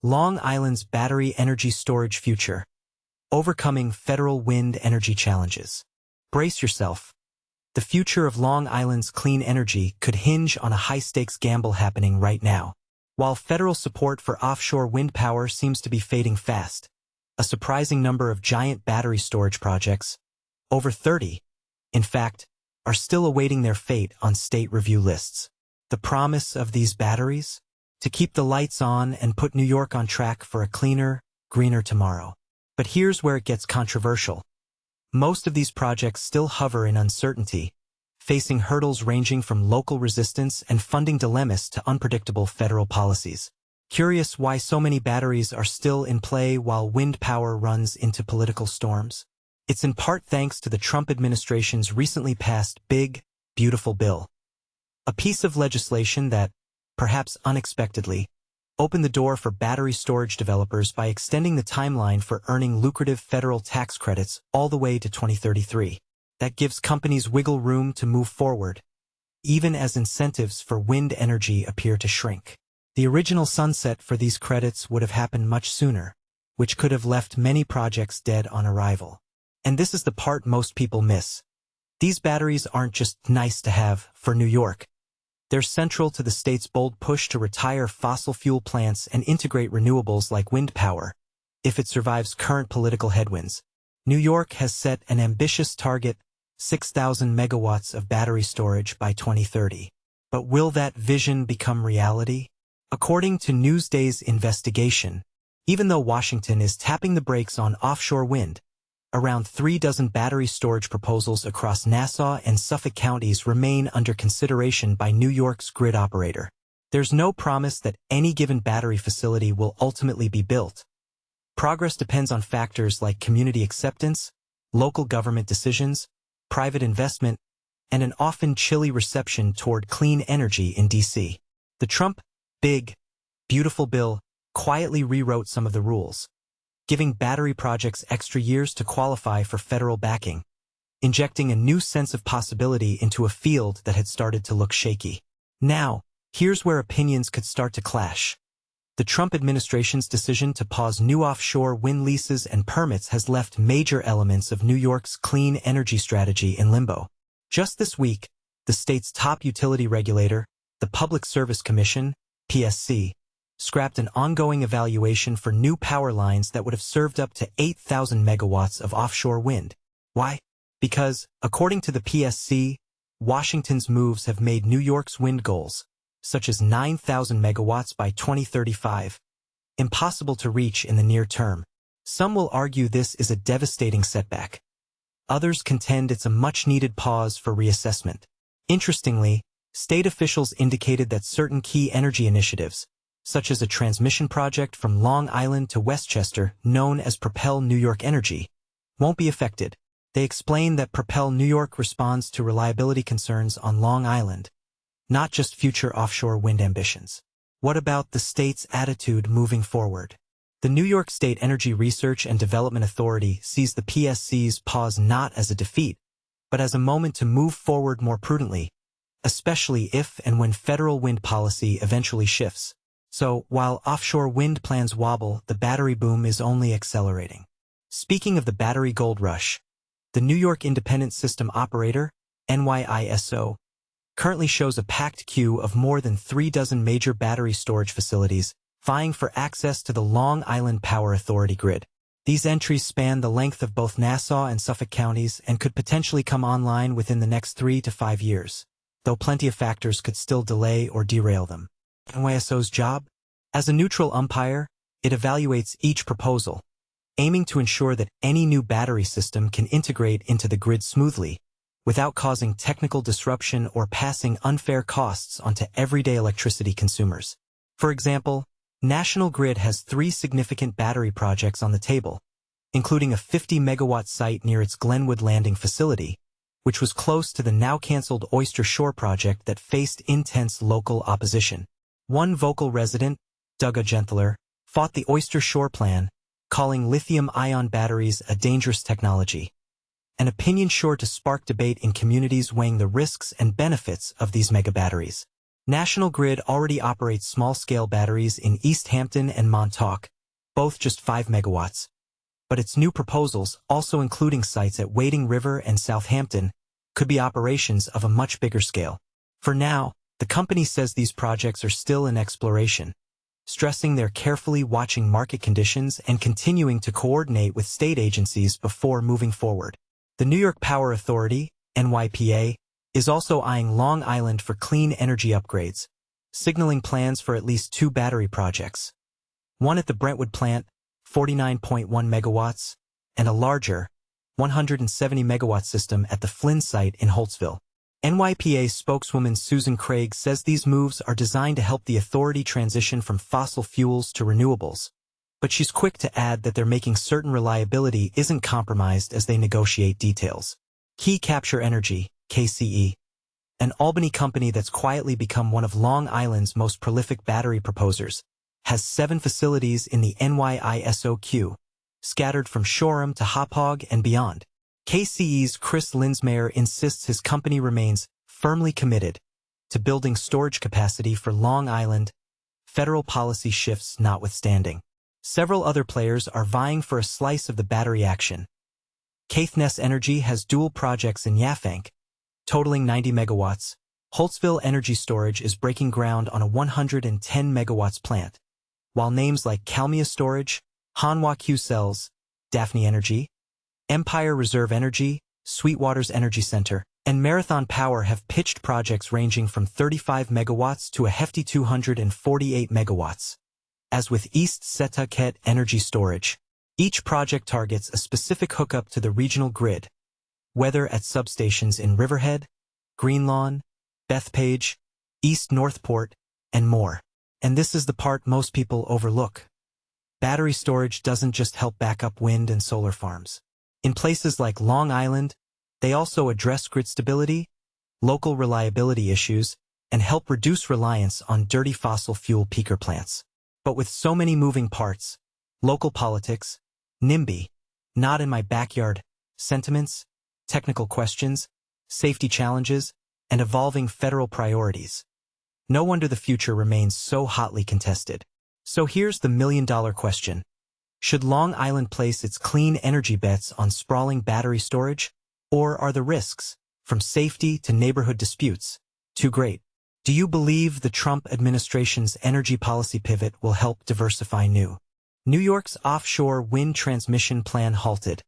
Long Island's battery energy storage future. Overcoming federal wind energy challenges. Brace yourself. The future of Long Island's clean energy could hinge on a high-stakes gamble happening right now. While federal support for offshore wind power seems to be fading fast, a surprising number of giant battery storage projects, over 30, in fact, are still awaiting their fate on state review lists. The promise of these batteries? To keep the lights on and put New York on track for a cleaner, greener tomorrow. But here's where it gets controversial. Most of these projects still hover in uncertainty, facing hurdles ranging from local resistance and funding dilemmas to unpredictable federal policies. Curious why so many batteries are still in play while wind power runs into political storms? It's in part thanks to the Trump administration's recently passed Big, Beautiful Bill. A piece of legislation that, perhaps unexpectedly, opened the door for battery storage developers by extending the timeline for earning lucrative federal tax credits all the way to 2033. That gives companies wiggle room to move forward, even as incentives for wind energy appear to shrink. The original sunset for these credits would have happened much sooner, which could have left many projects dead on arrival. And this is the part most people miss. These batteries aren't just nice to have for New York. They're central to the state's bold push to retire fossil fuel plants and integrate renewables like wind power. If it survives current political headwinds, New York has set an ambitious target, 6,000 megawatts of battery storage by 2030. But will that vision become reality? According to Newsday's investigation, even though Washington is tapping the brakes on offshore wind, around 36 battery storage proposals across Nassau and Suffolk counties remain under consideration by New York's grid operator. There's no promise that any given battery facility will ultimately be built. Progress depends on factors like community acceptance, local government decisions, private investment, and an often chilly reception toward clean energy in D.C. The Trump Big, Beautiful Bill quietly rewrote some of the rules, giving battery projects extra years to qualify for federal backing, injecting a new sense of possibility into a field that had started to look shaky. Now, here's where opinions could start to clash. The Trump administration's decision to pause new offshore wind leases and permits has left major elements of New York's clean energy strategy in limbo. Just this week, the state's top utility regulator, the Public Service Commission, PSC, scrapped an ongoing evaluation for new power lines that would have served up to 8,000 megawatts of offshore wind. Why? Because, according to the PSC, Washington's moves have made New York's wind goals, such as 9,000 megawatts by 2035, impossible to reach in the near term. Some will argue this is a devastating setback. Others contend it's a much-needed pause for reassessment. Interestingly, state officials indicated that certain key energy initiatives, such as a transmission project from Long Island to Westchester known as Propel New York Energy, won't be affected. They explain that Propel New York responds to reliability concerns on Long Island, not just future offshore wind ambitions. What about the state's attitude moving forward? The New York State Energy Research and Development Authority sees the PSC's pause not as a defeat, but as a moment to move forward more prudently, especially if and when federal wind policy eventually shifts. So, while offshore wind plans wobble, the battery boom is only accelerating. Speaking of the battery gold rush, the New York Independent System Operator, NYISO, currently shows a packed queue of more than 36 major battery storage facilities vying for access to the Long Island Power Authority grid. These entries span the length of both Nassau and Suffolk counties and could potentially come online within the next 3 to 5 years, though plenty of factors could still delay or derail them. NYSO's job? As a neutral umpire, it evaluates each proposal, aiming to ensure that any new battery system can integrate into the grid smoothly, without causing technical disruption or passing unfair costs onto everyday electricity consumers. For example, National Grid has 3 significant battery projects on the table, including a 50-megawatt site near its Glenwood Landing facility, which was close to the now-canceled Oyster Shore project that faced intense local opposition. One vocal resident, Doug Gentler, fought the Oyster Shore plan, calling lithium-ion batteries a dangerous technology, an opinion sure to spark debate in communities weighing the risks and benefits of these mega batteries. National Grid already operates small-scale batteries in East Hampton and Montauk, both just 5 megawatts. But its new proposals, also including sites at Wading River and Southampton, could be operations of a much bigger scale. For now, the company says these projects are still in exploration, stressing they're carefully watching market conditions and continuing to coordinate with state agencies before moving forward. The New York Power Authority, NYPA, is also eyeing Long Island for clean energy upgrades, signaling plans for at least 2 battery projects. One at the Brentwood plant, 49.1 megawatts, and a larger, 170 megawatt system at the Flynn site in Holtsville. NYPA spokeswoman Susan Craig says these moves are designed to help the authority transition from fossil fuels to renewables, but she's quick to add that they're making certain reliability isn't compromised as they negotiate details. Key Capture Energy, KCE, an Albany company that's quietly become one of Long Island's most prolific battery proposers, has 7 facilities in the NYISOQ, scattered from Shoreham to Hauppauge and beyond. KCE's Chris Linsmeyer insists his company remains firmly committed to building storage capacity for Long Island, federal policy shifts notwithstanding. Several other players are vying for a slice of the battery action. Caithness Energy has dual projects in Yafank, totaling 90 megawatts. Holtsville Energy Storage is breaking ground on a 110 megawatts plant, while names like Kalmia Storage, Hanwha Q Cells, Daphne Energy, Empire Reserve Energy, Sweetwater's Energy Center, and Marathon Power have pitched projects ranging from 35 megawatts to a hefty 248 megawatts. As with East Setauket Energy Storage, each project targets a specific hookup to the regional grid, whether at substations in Riverhead, Greenlawn, Bethpage, East Northport, and more. And this is the part most people overlook. Battery storage doesn't just help back up wind and solar farms. In places like Long Island, they also address grid stability, local reliability issues, and help reduce reliance on dirty fossil fuel peaker plants. But with so many moving parts, local politics, NIMBY, not in my backyard, sentiments, technical questions, safety challenges, and evolving federal priorities, no wonder the future remains so hotly contested. So here's the million-dollar question. Should Long Island place its clean energy bets on sprawling battery storage? Or are the risks, from safety to neighborhood disputes, too great? Do you believe the Trump administration's energy policy pivot will help diversify New York's offshore wind transmission plan halted?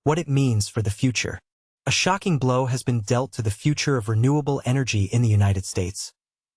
What it means for the future? A shocking blow has been dealt to the future of renewable energy in the United States,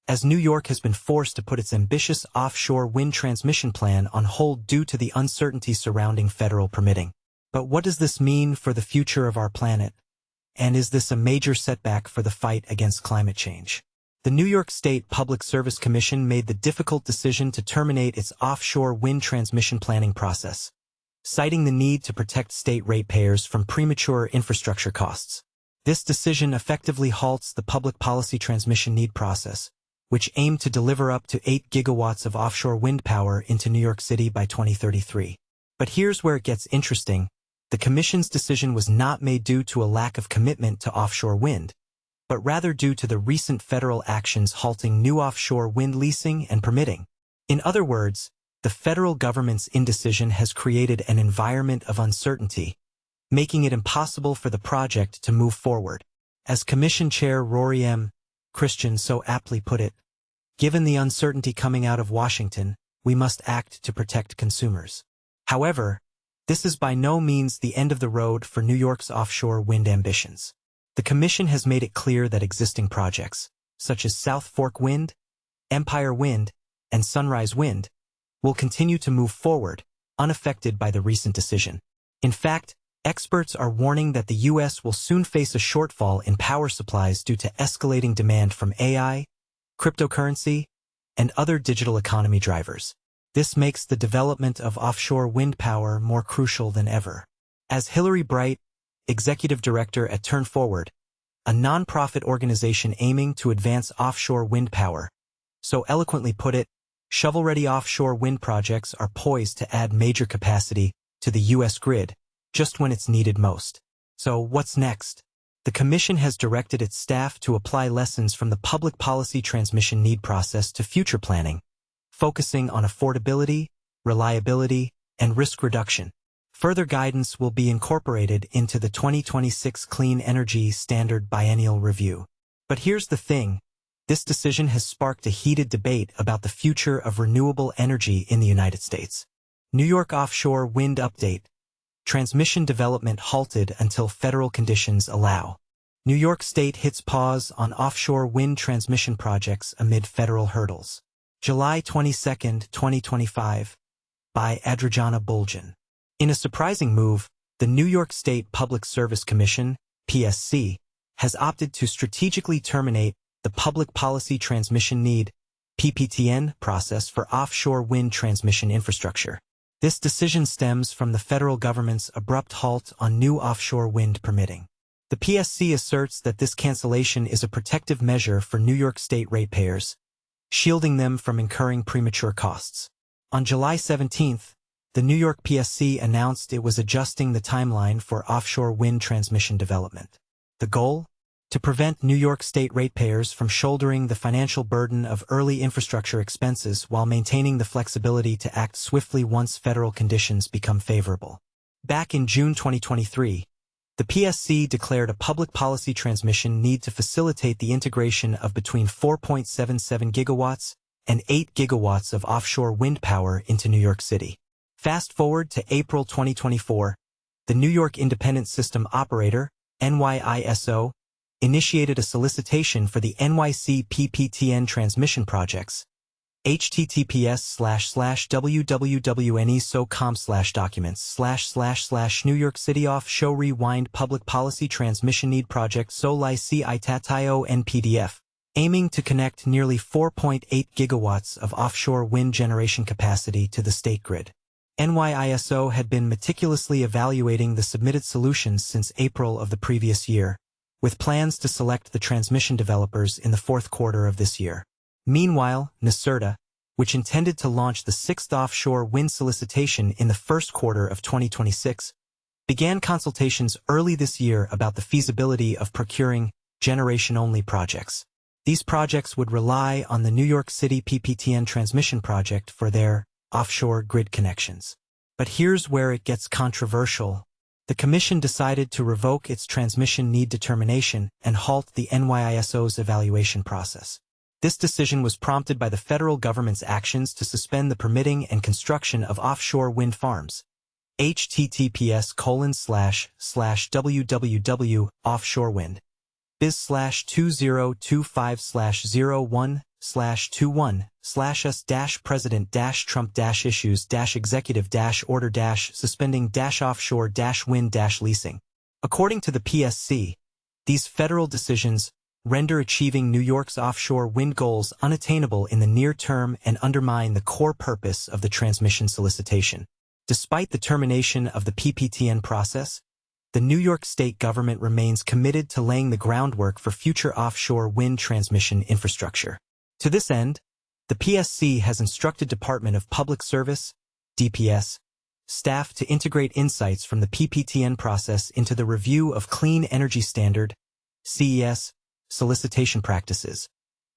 as New York has been forced to put its ambitious offshore wind transmission plan on hold due to the uncertainty surrounding federal permitting. But what does this mean for the future of our planet? And is this a major setback for the fight against climate change? The New York State Public Service Commission made the difficult decision to terminate its offshore wind transmission planning process, citing the need to protect state ratepayers from premature infrastructure costs. This decision effectively halts the public policy transmission need process, which aimed to deliver up to 8 gigawatts of offshore wind power into New York City by 2033. But here's where it gets interesting. The Commission's decision was not made due to a lack of commitment to offshore wind, but rather due to the recent federal actions halting new offshore wind leasing and permitting. In other words, the federal government's indecision has created an environment of uncertainty, making it impossible for the project to move forward. As Commission Chair Rory M. Christian so aptly put it, given the uncertainty coming out of Washington, we must act to protect consumers. However, this is by no means the end of the road for New York's offshore wind ambitions. The Commission has made it clear that existing projects, such as South Fork Wind, Empire Wind, and Sunrise Wind, will continue to move forward, unaffected by the recent decision. In fact, experts are warning that the U.S. will soon face a shortfall in power supplies due to escalating demand from AI, cryptocurrency, and other digital economy drivers. This makes the development of offshore wind power more crucial than ever. As Hillary Bright, Executive Director at Turn Forward, a nonprofit organization aiming to advance offshore wind power, so eloquently put it, shovel-ready offshore wind projects are poised to add major capacity to the U.S. grid just when it's needed most. So what's next? the Commission has directed its staff to apply lessons from the public policy transmission need process to future planning, focusing on affordability, reliability, and risk reduction. Further guidance will be incorporated into the 2026 Clean Energy Standard Biennial Review. But here's the thing. This decision has sparked a heated debate about the future of renewable energy in the United States. New York offshore wind update. Transmission development halted until federal conditions allow. New York State hits pause on offshore wind transmission projects amid federal hurdles. July 22, 2025. By Adriana Buljan. In a surprising move, the New York State Public Service Commission, PSC, has opted to strategically terminate the Public Policy Transmission Need, PPTN, process for offshore wind transmission infrastructure. This decision stems from the federal government's abrupt halt on new offshore wind permitting. The PSC asserts that this cancellation is a protective measure for New York State ratepayers, shielding them from incurring premature costs. On July 17, the New York PSC announced it was adjusting the timeline for offshore wind transmission development. The goal? To prevent New York State ratepayers from shouldering the financial burden of early infrastructure expenses while maintaining the flexibility to act swiftly once federal conditions become favorable. Back in June 2023, the PSC declared a public policy transmission need to facilitate the integration of between 4.77 gigawatts and 8 gigawatts of offshore wind power into New York City. Fast forward to April 2024, the New York Independent System Operator, NYISO, initiated a solicitation for the NYC PPTN transmission projects. https://www.niso.com/documents//New York City Offshore Rewind Public Policy Transmission Need Project SOLI-CI-TATIO NPDF, aiming to connect nearly 4.8 gigawatts of offshore wind generation capacity to the state grid. NYISO had been meticulously evaluating the submitted solutions since April of the previous year, with plans to select the transmission developers in the fourth quarter of this year. Meanwhile, NYSERDA, which intended to launch the sixth offshore wind solicitation in the first quarter of 2026, began consultations early this year about the feasibility of procuring generation-only projects. These projects would rely on the New York City PPTN transmission project for their offshore grid connections. But here's where it gets controversial. The Commission decided to revoke its transmission need determination and halt the NYISO's evaluation process. This decision was prompted by the federal government's actions to suspend the permitting and construction of offshore wind farms. https://www.offshorewind biz/2025/01/21/us-president-trump-issues-executive-order-suspending-offshore-wind-leasing. According to the PSC, these federal decisions render achieving New York's offshore wind goals unattainable in the near term and undermine the core purpose of the transmission solicitation. Despite the termination of the PPTN process, the New York State government remains committed to laying the groundwork for future offshore wind transmission infrastructure. To this end, the PSC has instructed Department of Public Service, DPS, staff to integrate insights from the PPTN process into the review of Clean Energy Standard, CES, solicitation practices,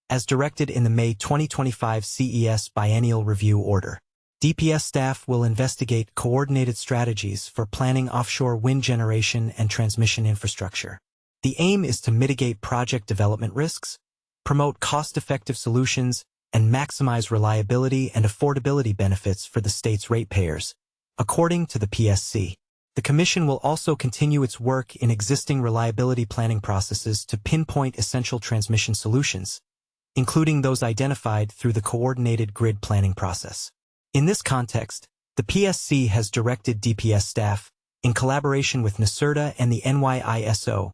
as directed in the May 2025 CES Biennial Review Order. DPS staff will investigate coordinated strategies for planning offshore wind generation and transmission infrastructure. The aim is to mitigate project development risks, promote cost-effective solutions, and maximize reliability and affordability benefits for the state's ratepayers. According to the PSC, the Commission will also continue its work in existing reliability planning processes to pinpoint essential transmission solutions, including those identified through the coordinated grid planning process. In this context, the PSC has directed DPS staff, in collaboration with NYSERDA and the NYISO,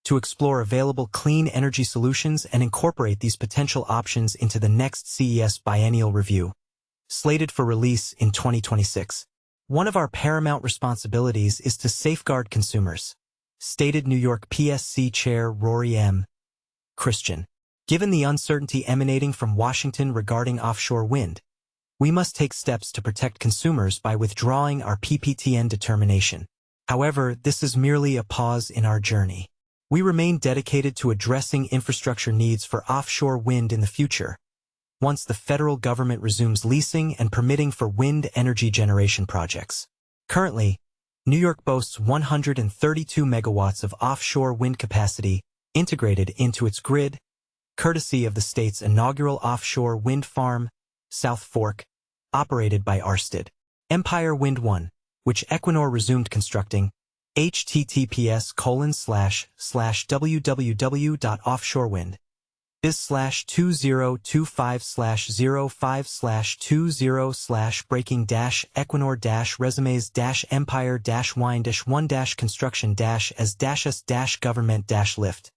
to explore available clean energy solutions and incorporate these potential options into the next CES Biennial Review, slated for release in 2026. One of our paramount responsibilities is to safeguard consumers, stated New York PSC Chair Rory M. Christian. Given the uncertainty emanating from Washington regarding offshore wind, we must take steps to protect consumers by withdrawing our PPTN determination. However, this is merely a pause in our journey. We remain dedicated to addressing infrastructure needs for offshore wind in the future, once the federal government resumes leasing and permitting for wind energy generation projects. Currently, New York boasts 132 megawatts of offshore wind capacity integrated into its grid, courtesy of the state's inaugural offshore wind farm, South Fork, operated by Halted. Empire Wind 1, which Equinor resumed constructing, https://www.offshorewin.biz/2025/05/breaking-equinor-resumes-empire-wine-1-construction-as-us-government-lift